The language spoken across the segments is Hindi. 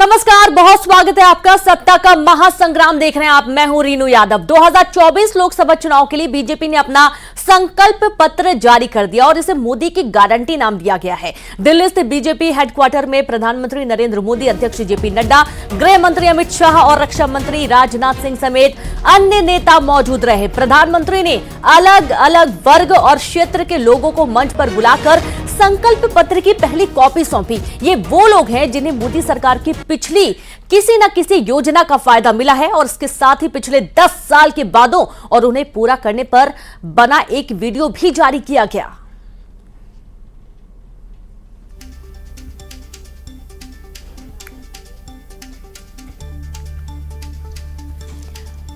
नमस्कार, बहुत स्वागत है आपका। सत्ता का महासंग्राम देख रहे हैं आप। मैं हूं रीनू यादव। 2024 लोकसभा चुनाव के लिए बीजेपी ने अपना संकल्प पत्र जारी कर दिया और इसे मोदी की गारंटी नाम दिया गया है। दिल्ली स्थित बीजेपी हेडक्वार्टर में प्रधानमंत्री नरेंद्र मोदी, अध्यक्ष जेपी नड्डा, गृह मंत्री अमित शाह और रक्षा मंत्री राजनाथ सिंह समेत अन्य नेता मौजूद रहे। प्रधानमंत्री ने अलग अलग वर्ग और क्षेत्र के लोगों को मंच पर बुलाकर संकल्प पत्र की पहली कॉपी सौंपी। ये वो लोग हैं जिन्हें मोदी सरकार की पिछली किसी न किसी योजना का फायदा मिला है और इसके साथ ही पिछले 10 साल के वादों और उन्हें पूरा करने पर बना एक वीडियो भी जारी किया गया।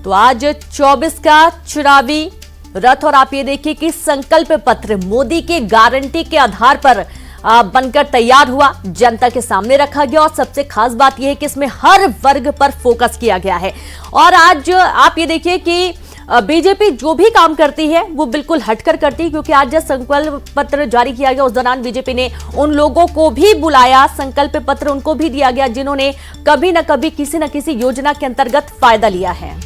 तो आज 24 का चुनावी रथ और आप ये देखिए कि संकल्प पत्र मोदी के गारंटी के आधार पर बनकर तैयार हुआ, जनता के सामने रखा गया और सबसे खास बात यह है कि इसमें हर वर्ग पर फोकस किया गया है। और आज आप ये देखिए कि बीजेपी जो भी काम करती है वो बिल्कुल हटकर करती है, क्योंकि आज जब संकल्प पत्र जारी किया गया उस दौरान बीजेपी ने उन लोगों को भी बुलाया, संकल्प पत्र उनको भी दिया गया जिन्होंने कभी न कभी किसी न किसी योजना के अंतर्गत फायदा लिया है।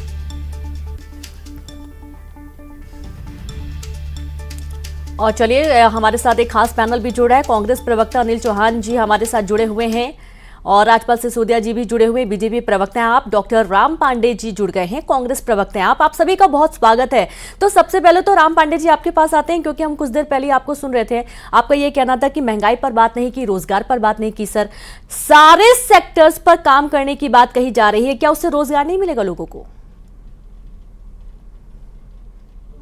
और चलिए, हमारे साथ एक खास पैनल भी जुड़ा है। कांग्रेस प्रवक्ता अनिल चौहान जी हमारे साथ जुड़े हुए हैं और राजपाल सिसोदिया जी भी जुड़े हुए हैं। बीजेपी प्रवक्ता हैं आप। डॉक्टर राम पांडे जी जुड़ गए हैं, कांग्रेस प्रवक्ता हैं आप सभी का बहुत स्वागत है। तो सबसे पहले तो राम पांडे जी आपके पास आते हैं, क्योंकि हम कुछ देर पहले आपको सुन रहे थे, आपका ये कहना था कि महंगाई पर बात नहीं की, रोजगार पर बात नहीं की। सर, सारे सेक्टर्स पर काम करने की बात कही जा रही है, क्या उससे रोजगार नहीं मिलेगा लोगों को?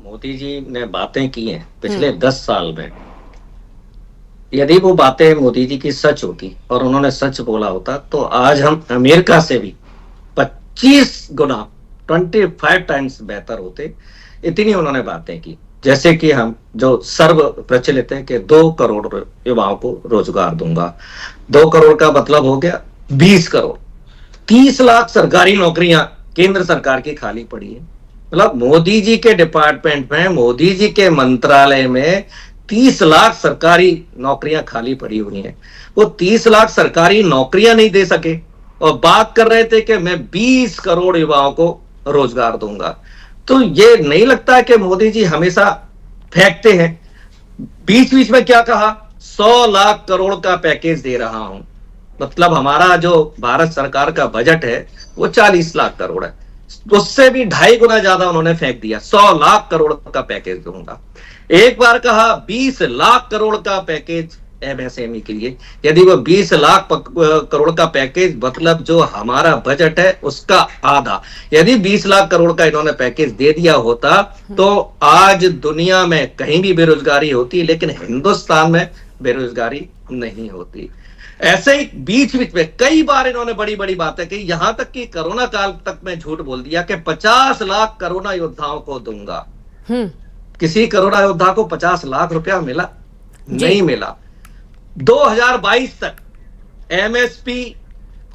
मोदी जी ने बातें की हैं पिछले 10 साल में। यदि वो बातें मोदी जी की सच होती और उन्होंने सच बोला होता तो आज हम अमेरिका से भी 25 गुना 25 टाइम्स बेहतर होते। इतनी उन्होंने बातें की, जैसे कि हम जो सर्व प्रचलित है कि 2 करोड़ युवाओं को रोजगार दूंगा। 2 करोड़ का मतलब हो गया 20 करोड़। 30 लाख सरकारी नौकरियां केंद्र सरकार की खाली पड़ी है। मतलब मोदी जी के डिपार्टमेंट में, मोदी जी के मंत्रालय में 30 लाख सरकारी नौकरियां खाली पड़ी हुई हैं। वो 30 लाख सरकारी नौकरियां नहीं दे सके और बात कर रहे थे कि मैं 20 करोड़ युवाओं को रोजगार दूंगा। तो ये नहीं लगता है कि मोदी जी हमेशा फेंकते हैं। बीच बीच में क्या कहा, 100 लाख करोड़ का पैकेज दे रहा हूं। मतलब हमारा जो भारत सरकार का बजट है वो 40 लाख करोड़ है, उससे भी 2.5 गुना ज्यादा उन्होंने फेंक दिया। 100 लाख करोड़ का पैकेज दूंगा। एक बार कहा 20 लाख करोड़ का पैकेज एमएसएमई के लिए। यदि वो 20 लाख करोड़ का पैकेज, मतलब जो हमारा बजट है उसका आधा, यदि 20 लाख करोड़ का इन्होंने पैकेज दे दिया होता तो आज दुनिया में कहीं भी बेरोजगारी होती, लेकिन हिंदुस्तान में बेरोजगारी नहीं होती। ऐसे ही बीच बीच में कई बार इन्होंने बड़ी बड़ी बातें की, यहां तक कि कोरोना काल तक में झूठ बोल दिया कि 50 लाख कोरोना योद्धाओं को दूंगा। किसी कोरोना योद्धा को 50 लाख रुपया मिला? नहीं मिला। 2022 तक एमएसपी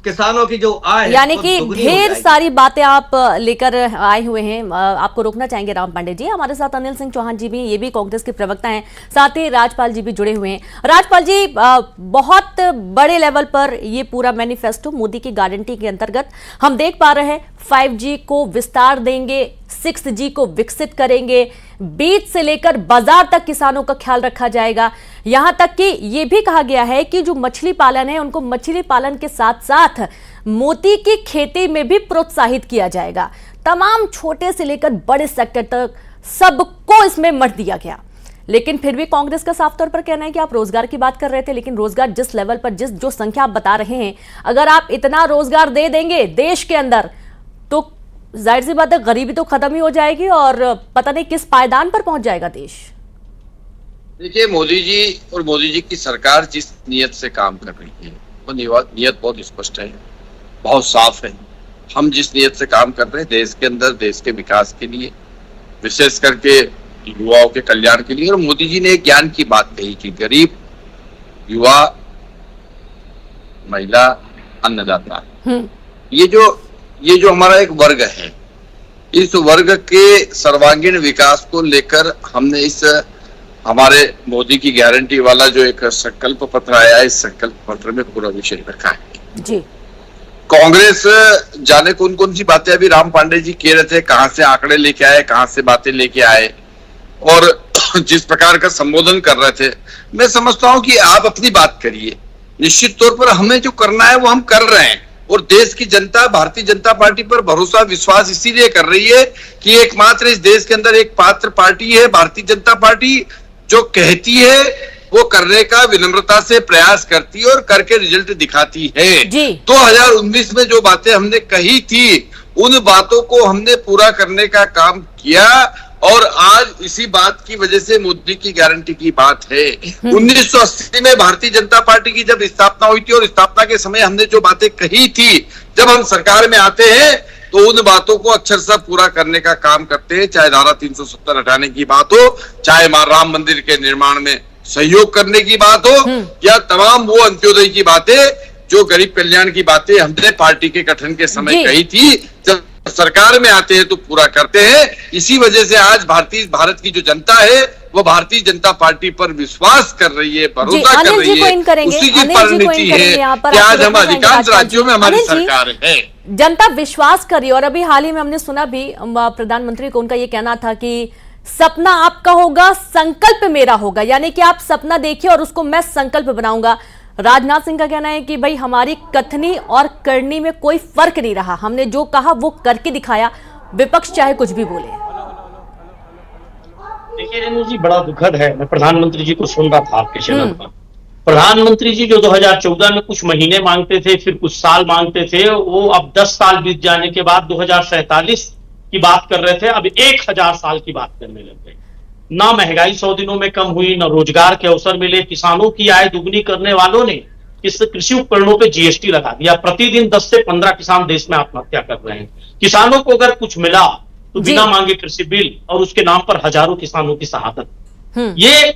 किसानों की जो आय, यानी कि ढेर सारी बातें आप लेकर आए हुए हैं। आपको रोकना चाहेंगे राम पांडे जी। हमारे साथ अनिल सिंह चौहान जी भी, ये भी कांग्रेस के प्रवक्ता हैं, साथ ही राजपाल जी भी जुड़े हुए हैं। राजपाल जी, बहुत बड़े लेवल पर ये पूरा मैनिफेस्टो मोदी की गारंटी के अंतर्गत हम देख पा रहे हैं। 5G को विस्तार देंगे, 6G को विकसित करेंगे, बीज से लेकर बाजार तक किसानों का ख्याल रखा जाएगा। यहां तक कि यह भी कहा गया है कि जो मछली पालन है उनको मछली पालन के साथ साथ मोती की खेती में भी प्रोत्साहित किया जाएगा। तमाम छोटे से लेकर बड़े सेक्टर तक सबको इसमें मत दिया गया। लेकिन फिर भी कांग्रेस का साफ तौर पर कहना है कि आप रोजगार की बात कर रहे थे, लेकिन रोजगार जिस लेवल पर, जो संख्या आप बता रहे हैं, अगर आप इतना रोजगार दे देंगे देश के अंदर तो जाहिर सी बात है गरीबी तो खत्म ही हो जाएगी और पता नहीं किस पायदान पर पहुंच जाएगा देश। देखिए, मोदी जी और मोदी जी की सरकार जिस नियत से काम कर रही है वो नियत बहुत स्पष्ट है, बहुत साफ है। हम जिस नियत से काम कर रहे हैं देश के अंदर, देश के विकास के लिए, विशेष करके युवाओं के कल्याण के लिए। और मोदी जी ने एक ज्ञान की बात कही कि गरीब, युवा, महिला, अन्नदाता, ये जो हमारा एक वर्ग है, इस वर्ग के सर्वांगीण विकास को लेकर हमने इस हमारे मोदी की गारंटी वाला जो एक संकल्प पत्र आया है, इस संकल्प पत्र में पूरा विषय रखा है। जी। कांग्रेस जाने कौन कौन सी बातें अभी राम पांडे जी कह रहे थे, कहां से आंकड़े लेके आए, कहां से बातें लेके आए, और जिस प्रकार का संबोधन कर रहे थे, मैं समझता हूं कि आप अपनी बात करिए। निश्चित तौर पर हमें जो करना है वो हम कर रहे हैं, और देश की जनता भारतीय जनता पार्टी पर भरोसा विश्वास इसीलिए कर रही है कि एकमात्र इस देश के अंदर एक पात्र पार्टी है भारतीय जनता पार्टी, जो कहती है वो करने का विनम्रता से प्रयास करती है और करके रिजल्ट दिखाती है। 2019 में जो बातें हमने कही थी उन बातों को हमने पूरा करने का काम किया, और आज इसी बात की वजह से मोदी की गारंटी की बात है। 1980 में भारतीय जनता पार्टी की जब स्थापना हुई थी और स्थापना के समय हमने जो बातें कही थी, जब हम सरकार में आते हैं तो उन बातों को अक्षरशः पूरा करने का काम करते हैं। चाहे धारा 370 हटाने की बात हो, चाहे राम मंदिर के निर्माण में सहयोग करने की बात हो, या तमाम वो अंत्योदय की बातें, जो गरीब कल्याण की बातें हमने पार्टी के गठन के समय कही थी, जब सरकार में आते हैं तो पूरा करते हैं। इसी वजह से आज भारत की जो जनता है वो भारतीय जनता पार्टी पर विश्वास कर रही है, भरोसा कर रही है। उसी की परिणति है कि आज हम अधिकांश राज्यों में हमारी सरकार है। जनता विश्वास कर रही है। और अभी हाल ही में हमने सुना भी प्रधानमंत्री को उनका ये कहना था कि सपना आपका होगा, संकल्प मेरा होगा, यानी कि आप सपना देखिए और उसको मैं संकल्प बनाऊंगा। राजनाथ सिंह का कहना है कि भाई हमारी कथनी और करनी में कोई फर्क नहीं रहा, हमने जो कहा वो करके दिखाया, विपक्ष चाहे कुछ भी बोले। देखिए रेणु जी, बड़ा दुखद है। मैं प्रधानमंत्री जी को सुन रहा था आपके चैनल पर। प्रधानमंत्री जी जो 2014 में कुछ महीने मांगते थे, फिर कुछ साल मांगते थे, वो अब 10 साल बीत जाने के बाद 2047 की बात कर रहे थे, अब 1000 साल की बात करने लग गए। ना महंगाई 100 दिनों में कम हुई, ना रोजगार के अवसर मिले। किसानों की आय दुगनी करने वालों ने इस कृषि उपकरणों पे जीएसटी लगा दिया। प्रतिदिन 10 से 15 किसान देश में आत्महत्या कर रहे हैं। किसानों को अगर कुछ मिला तो बिना मांगे कृषि बिल, और उसके नाम पर हजारों किसानों की शहादत। ये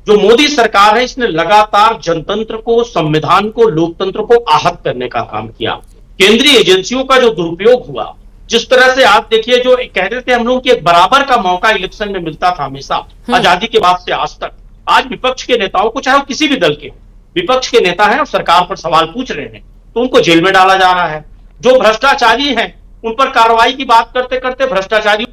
जो मोदी सरकार है, इसने लगातार जनतंत्र को, संविधान को, लोकतंत्र को आहत करने का काम किया। केंद्रीय एजेंसियों का जो दुरुपयोग हुआ, जिस तरह से आप देखिए, जो कहते थे हम लोग कि एक बराबर का मौका इलेक्शन में मिलता था हमेशा, आजादी के बाद से आज तक। आज विपक्ष के नेताओं को, चाहे वो किसी भी दल के, विपक्ष के नेता हैं और सरकार पर सवाल पूछ रहे हैं, तो उनको जेल में डाला जा रहा है। जो भ्रष्टाचारी हैं उन पर कार्रवाई की बात करते करते भ्रष्टाचारी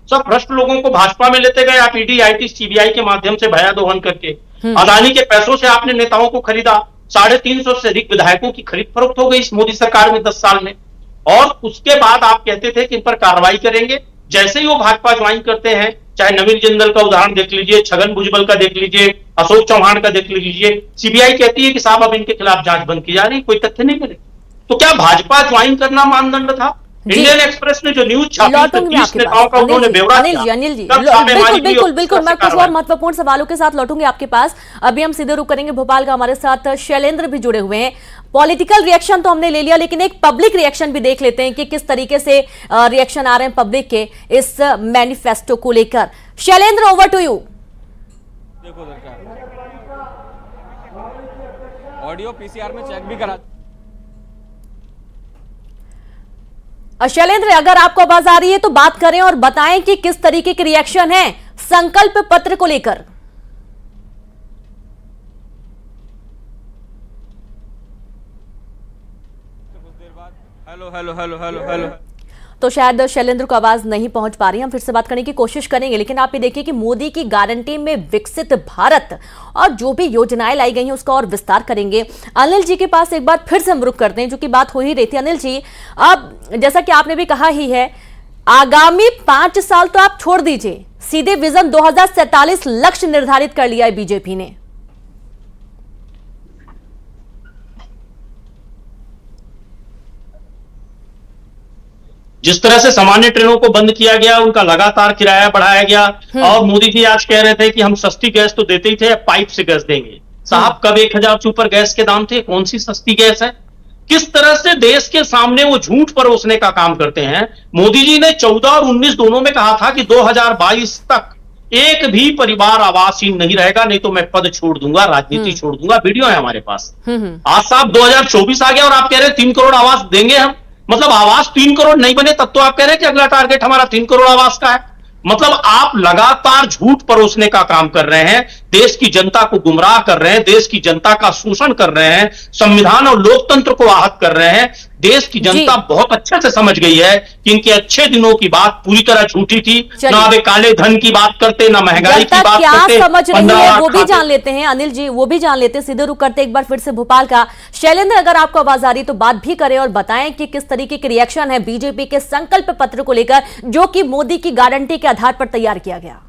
सब भ्रष्ट लोगों को भाजपा में लेते गए आप, ईडी, आईटी, सीबीआई के माध्यम से भयादोहन करके। अदानी के पैसों से आपने नेताओं को खरीदा। 350 से अधिक विधायकों की खरीद फरोख्त हो गई इस मोदी सरकार में 10 साल में। और उसके बाद आप कहते थे कि इन पर कार्रवाई करेंगे। जैसे ही वो भाजपा ज्वाइन करते हैं, चाहे नवीन जिंदल का उदाहरण देख लीजिए, छगन भुजबल का देख लीजिए, अशोक चौहान का देख लीजिए, सीबीआई कहती है कि साहब अब इनके खिलाफ जांच बंद की जा रही, कोई तथ्य नहीं मिले। तो क्या भाजपा ज्वाइन करना मानदंड था? इंडियन एक्सप्रेस ने जो न्यूज छापी, नेताओं का उन्होंने ब्यौरा दिया। अनिल जी, बिल्कुल मैं कुछ और महत्वपूर्ण सवालों के साथ लौटूंगी आपके पास। अभी हम सीधे रुक करेंगे भोपाल का, हमारे साथ शैलेंद्र भी जुड़े हुए हैं। पॉलिटिकल रिएक्शन तो हमने ले लिया, लेकिन एक पब्लिक रिएक्शन भी देख लेते हैं कि किस तरीके से रिएक्शन आ रहे हैं पब्लिक के इस मैनिफेस्टो को लेकर। Shailendra, over to you. देखो ऑडियो पीसीआर में चेक भी करा। शैलेंद्र, अगर आपको आवाज आ रही है तो बात करें और बताएं कि किस तरीके के रिएक्शन है संकल्प पत्र को लेकर। Hello hello hello hello hello. तो शायद शैलेंद्र को आवाज नहीं पहुंच पा रही, हम फिर से बात करने की कोशिश करेंगे। लेकिन आप ये देखिए कि मोदी की गारंटी में विकसित भारत और जो भी योजनाएं लाई गई हैं उसका और विस्तार करेंगे। अनिल जी के पास एक बार फिर से हम रुक करते हैं, जो कि बात हो ही रही थी। अनिल जी, अब जैसा कि आपने भी कहा ही है, आगामी 5 साल तो आप छोड़ दीजिए, सीधे विजन 2047 लक्ष्य निर्धारित कर लिया है बीजेपी ने। जिस तरह से सामान्य ट्रेनों को बंद किया गया, उनका लगातार किराया बढ़ाया गया, और मोदी जी आज कह रहे थे कि हम सस्ती गैस तो देते ही थे, अब पाइप से गैस देंगे। साहब, कब 1000 से ऊपर गैस के दाम थे? कौन सी सस्ती गैस है? किस तरह से देश के सामने वो झूठ परोसने का काम करते हैं। मोदी जी ने 14 और 19 दोनों में कहा था कि 2022 तक एक भी परिवार आवासहीन नहीं रहेगा, नहीं तो मैं पद छोड़ दूंगा, राजनीति छोड़ दूंगा। वीडियो है हमारे पास। आज साहब 2024 आ गया और आप कह रहे हैं 3 करोड़ आवास देंगे हम। मतलब आवास 3 करोड़ नहीं बने तब तो आप कह रहे हैं कि अगला टारगेट हमारा 3 करोड़ आवास का है। मतलब आप लगातार झूठ परोसने का काम कर रहे हैं, देश की जनता को गुमराह कर रहे हैं, देश की जनता का शोषण कर रहे हैं, संविधान और लोकतंत्र को आहत कर रहे हैं। देश की जनता बहुत अच्छे से समझ गई है कि इनके अच्छे दिनों की बात पूरी तरह झूठी थी। ना वे काले धन की बात करते, ना महंगाई की बात क्या करते। समझ रही है वो भी जान लेते हैं अनिल जी, वो भी जान लेते हैं। सीधे रुक करते एक बार फिर से भोपाल का शैलेंद्र, अगर आपको आवाज आ रही तो बात भी करें और बताएं कि किस तरीके के रिएक्शन है बीजेपी के संकल्प पत्र को लेकर, जो कि मोदी की गारंटी के आधार पर तैयार किया गया।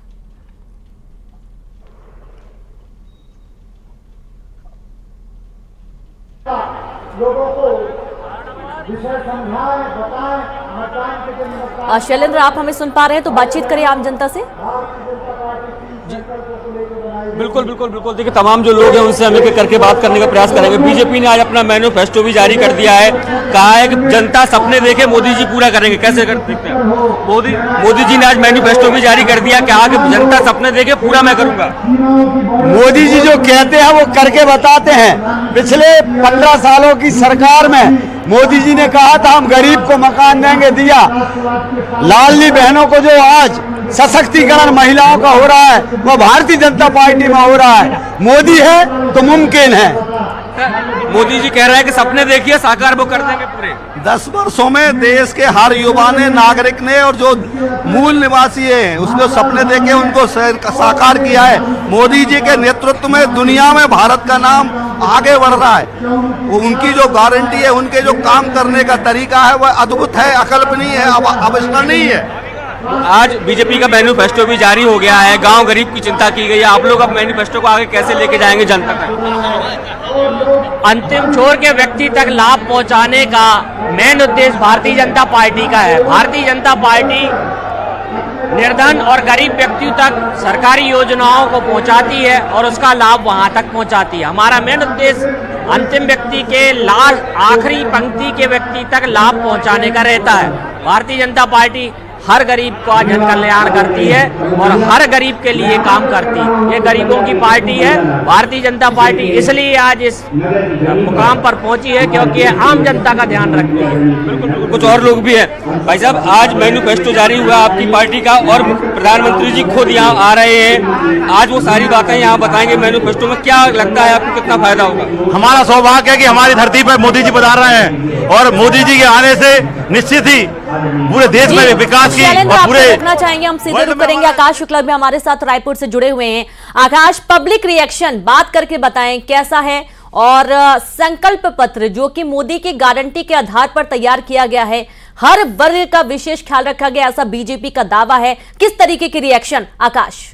लोगों को विषय समझाएं, बताएं, मतदान के दिन मतदान। शैलेंद्र, आप हमें सुन पा रहे हैं तो बातचीत करें आम जनता से। बिल्कुल बिल्कुल बिल्कुल देखिए, तमाम जो लोग हैं उनसे हम एक करके बात करने का प्रयास करेंगे। बीजेपी ने आज अपना मैनिफेस्टो भी जारी कर दिया है। कहा है कि जनता सपने देखे, मोदी जी पूरा करेंगे। कैसे कर सकते हैं? मोदी जी ने आज मैनिफेस्टो भी जारी कर दिया, कहा कि जनता सपने देखे, पूरा मैं करूंगा। मोदी जी जो कहते हैं वो करके बताते हैं। पिछले 15 सालों की सरकार में मोदी जी ने कहा था हम गरीब को मकान देंगे, दिया। लाडली बहनों को जो आज सशक्तिकरण महिलाओं का हो रहा है वो भारतीय जनता पार्टी में हो रहा है। मोदी है तो मुमकिन है। मोदी जी कह रहे हैं कि सपने देखिए, साकार वो कर देंगे पूरे। 10 वर्षों में देश के हर युवा ने, नागरिक ने और जो मूल निवासी हैं उसने सपने देखे, उनको साकार किया है। मोदी जी के नेतृत्व में दुनिया में भारत का नाम आगे बढ़ रहा है। उनकी जो गारंटी है, उनके जो काम करने का तरीका है वह अद्भुत है, अकल्पनीय है, अविस्मरणीय है। आज बीजेपी का मैनिफेस्टो भी जारी हो गया है, गांव गरीब की चिंता की गई है। आप लोग अब मैनिफेस्टो को आगे कैसे लेके जाएंगे जनता तक? अंतिम छोर के व्यक्ति तक लाभ पहुंचाने का मेन उद्देश्य भारतीय जनता पार्टी का है। भारतीय जनता पार्टी निर्धन और गरीब व्यक्तियों तक सरकारी योजनाओं को पहुंचाती है और उसका लाभ वहां तक पहुंचाती है। हमारा मेन उद्देश्य अंतिम व्यक्ति के लास्ट आखिरी पंक्ति के व्यक्ति तक लाभ पहुंचाने का रहता है। भारतीय जनता पार्टी हर गरीब का जन कल्याण करती है और हर गरीब के लिए काम करती है। ये गरीबों की पार्टी है। भारतीय जनता पार्टी इसलिए आज इस मुकाम पर पहुंची है क्योंकि आम जनता का ध्यान रखती है। बिल्कुल, कुछ और लोग भी हैं। भाई साहब, आज मैनिफेस्टो जारी हुआ आपकी पार्टी का और प्रधानमंत्री जी खुद यहाँ आ रहे हैं। आज वो सारी बातें यहाँ बताएंगे मैनिफेस्टो में। क्या लगता है आपको, कितना फायदा होगा? हमारा सौभाग्य है कि हमारी धरती पर मोदी जी पधार रहे हैं और मोदी जी के आने से निश्चित ही पूरे देश में विकास की शैलेंद्र, और आपको पूरे रोकना चाहेंगे, हम सीधे रुक करेंगे। आकाश शुक्ला भी हमारे साथ रायपुर से जुड़े हुए हैं। आकाश, पब्लिक रिएक्शन बात करके बताएं कैसा है, और संकल्प पत्र जो कि मोदी की गारंटी के आधार पर तैयार किया गया है, हर वर्ग का विशेष ख्याल रखा गया, ऐसा बीजेपी का दावा है। किस तरीके की रिएक्शन? आकाश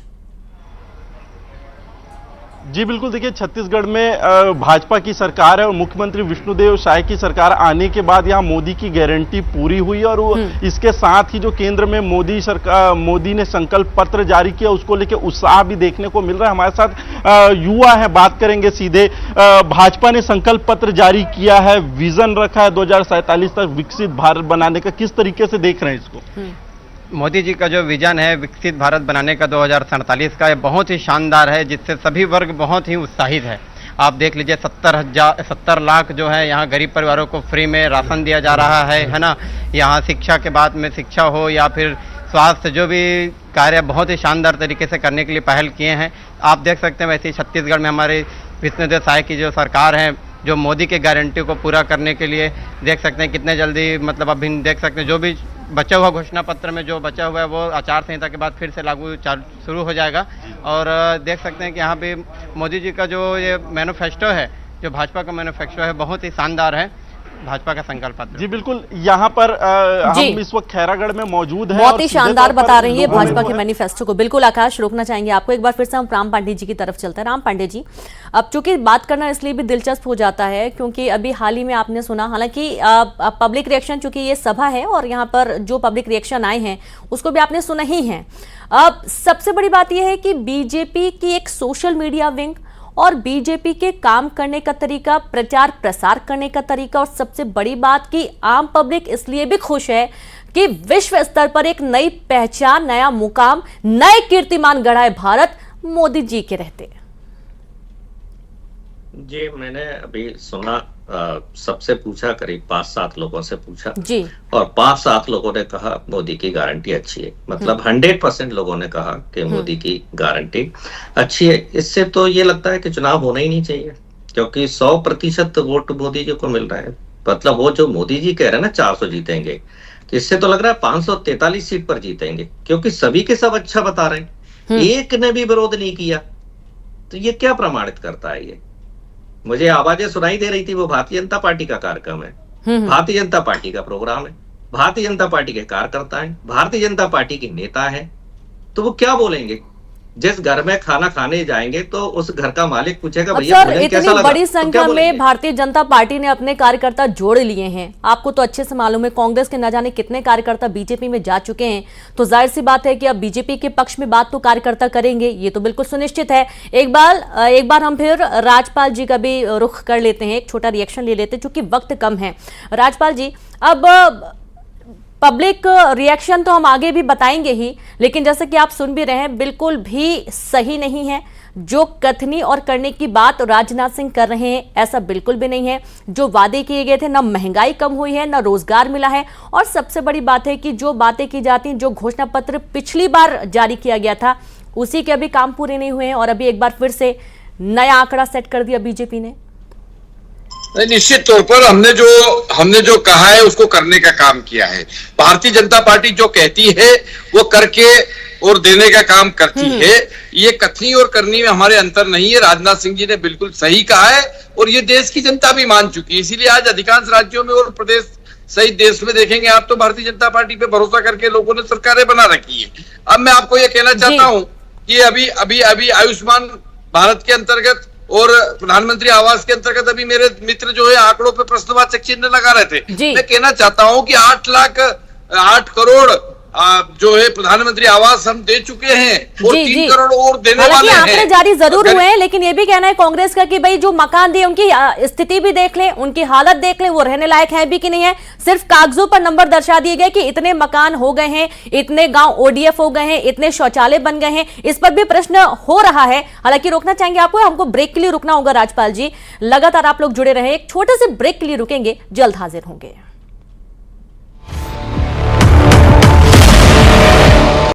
जी बिल्कुल, देखिए छत्तीसगढ़ में भाजपा की सरकार है और मुख्यमंत्री विष्णुदेव साय की सरकार आने के बाद यहाँ मोदी की गारंटी पूरी हुई और वो इसके साथ ही जो केंद्र में मोदी ने संकल्प पत्र जारी किया उसको लेके उत्साह भी देखने को मिल रहा है। हमारे साथ युवा है, बात करेंगे सीधे। भाजपा ने संकल्प पत्र जारी किया है, विजन रखा है 2047 तक विकसित भारत बनाने का। किस तरीके से देख रहे हैं इसको? मोदी जी का जो विजन है विकसित भारत बनाने का 2047 का, ये बहुत ही शानदार है, जिससे सभी वर्ग बहुत ही उत्साहित है। आप देख लीजिए 70 लाख जो है यहाँ गरीब परिवारों को फ्री में राशन दिया जा रहा है ना। यहाँ शिक्षा के बाद में शिक्षा हो या फिर स्वास्थ्य, जो भी कार्य बहुत ही शानदार तरीके से करने के लिए पहल किए हैं। आप देख सकते हैं वैसे ही छत्तीसगढ़ में हमारे विष्णुदेव साय की जो सरकार है, जो मोदी के गारंटी को पूरा करने के लिए देख सकते हैं कितने जल्दी, मतलब अभी देख सकते हैं जो भी बचा हुआ घोषणा पत्र में जो बचा हुआ है वो आचार संहिता के बाद फिर से लागू शुरू हो जाएगा। और देख सकते हैं कि यहाँ पे मोदी जी का जो ये मैनिफेस्टो है, जो भाजपा का मैनिफेस्टो है, बहुत ही शानदार है। भाजपा का संकल्प पत्र। जी बिल्कुल, यहाँ पर हम इस वक्त खैरागढ़ में मौजूद हैं। बहुत ही शानदार बता रही है भाजपा के मैनिफेस्टो को। बिल्कुल आकाश, रोकना चाहेंगे आपको। एक बार फिर से हम राम पांडे जी की तरफ चलते हैं। राम पांडे जी, अब चूंकि बात करना इसलिए भी दिलचस्प हो जाता है क्योंकि अभी हाल ही में आपने सुना, हालांकि पब्लिक रिएक्शन, चूंकि ये सभा है और यहाँ पर जो पब्लिक रिएक्शन आए हैं उसको भी आपने सुना ही है। अब सबसे बड़ी बात यह है कि बीजेपी की एक सोशल मीडिया विंग और बीजेपी के काम करने का तरीका, प्रचार प्रसार करने का तरीका, और सबसे बड़ी बात कि आम पब्लिक इसलिए भी खुश है कि विश्व स्तर पर एक नई पहचान, नया मुकाम, नए कीर्तिमान गढ़ा है भारत मोदी जी के रहते। जी, मैंने अभी सुना सबसे पूछा, करीब 5-7 लोगों से पूछा जी। और 5-7 लोगों ने कहा मोदी की गारंटी अच्छी है। मतलब 100% लोगों ने कहा कि मोदी की गारंटी अच्छी है। इससे तो ये लगता है कि चुनाव होना ही नहीं चाहिए, क्योंकि 100% वोट मोदी जी को मिल रहा है। मतलब वो जो मोदी जी कह रहे हैं ना 400 जीतेंगे, इससे तो लग रहा है 543 सीट पर जीतेंगे, क्योंकि सभी के सब अच्छा बता रहे हैं, एक ने भी विरोध नहीं किया। तो ये क्या प्रमाणित करता है? ये मुझे आवाजें सुनाई दे रही थी, वो भारतीय जनता पार्टी का कार्यक्रम है, भारतीय जनता पार्टी का प्रोग्राम है, भारतीय जनता पार्टी के कार्यकर्ता हैं, भारतीय जनता पार्टी के नेता हैं, तो वो क्या बोलेंगे? जिस घर में खाना खाने जाएंगे तो उस घर का मालिक पूछेगा भैया सर, भोजन कैसा इतनी लगा? बड़ी तो क्या संख्या में बोलेंगे? भारतीय जनता पार्टी ने अपने कार्यकर्ता जोड़ लिए हैं। आपको तो अच्छे से मालूम है कांग्रेस के न जाने कितने कार्यकर्ता बीजेपी में जा चुके हैं, तो जाहिर सी बात है कि अब बीजेपी के पक्ष में बात तो कार्यकर्ता करेंगे, ये तो बिल्कुल सुनिश्चित है। एक बार हम फिर राजपाल जी का भी रुख कर लेते हैं, एक छोटा रिएक्शन ले लेते हैं चूंकि वक्त कम है। राजपाल जी, अब पब्लिक रिएक्शन तो हम आगे भी बताएंगे ही, लेकिन जैसे कि आप सुन भी रहे हैं, बिल्कुल भी सही नहीं है। जो कथनी और करने की बात राजनाथ सिंह कर रहे हैं ऐसा बिल्कुल भी नहीं है। जो वादे किए गए थे, ना महंगाई कम हुई है, ना रोजगार मिला है, और सबसे बड़ी बात है कि जो बातें की जाती, जो घोषणा पत्र पिछली बार जारी किया गया था, उसी के अभी काम पूरे नहीं हुए हैं और अभी एक बार फिर से नया आंकड़ा सेट कर दिया बीजेपी ने। निश्चित तौर पर हमने जो कहा है उसको करने का काम किया है। भारतीय जनता पार्टी जो कहती है वो करके और देने का काम करती है। ये कथनी और करनी में हमारे अंतर नहीं है। राजनाथ सिंह जी ने बिल्कुल सही कहा है और ये देश की जनता भी मान चुकी है। इसीलिए आज अधिकांश राज्यों में और प्रदेश सहित देश में देखेंगे आप तो भारतीय जनता पार्टी पे भरोसा करके लोगों ने सरकारें बना रखी है। अब मैं आपको ये कहना चाहता हूं कि अभी आयुष्मान भारत के अंतर्गत और प्रधानमंत्री आवास के अंतर्गत अभी मेरे मित्र जो है आंकड़ों पे प्रश्नवाचक चिन्ह लगा रहे थे। मैं कहना चाहता हूं कि 8 करोड़ जो है प्रधानमंत्री आवास हम दे चुके हैं और 3 करोड़ और देने वाले हैं। आंकड़े जारी जरूर हुए हैं, लेकिन ये भी कहना है कांग्रेस का कि भाई जो मकान दिए उनकी स्थिति भी देख लें, उनकी हालत देख लें, वो रहने लायक है भी कि नहीं है। सिर्फ कागजों पर नंबर दर्शा दिए गए कि इतने मकान हो गए हैं, इतने गांव ओडीएफ हो गए हैं, इतने शौचालय बन गए हैं। इस पर भी प्रश्न हो रहा है। हालांकि रोकना चाहेंगे आपको, हमको ब्रेक के लिए रुकना होगा। राजपाल जी लगातार आप लोग जुड़े रहे, एक छोटे से ब्रेक के लिए रुकेंगे, जल्द हाजिर होंगे।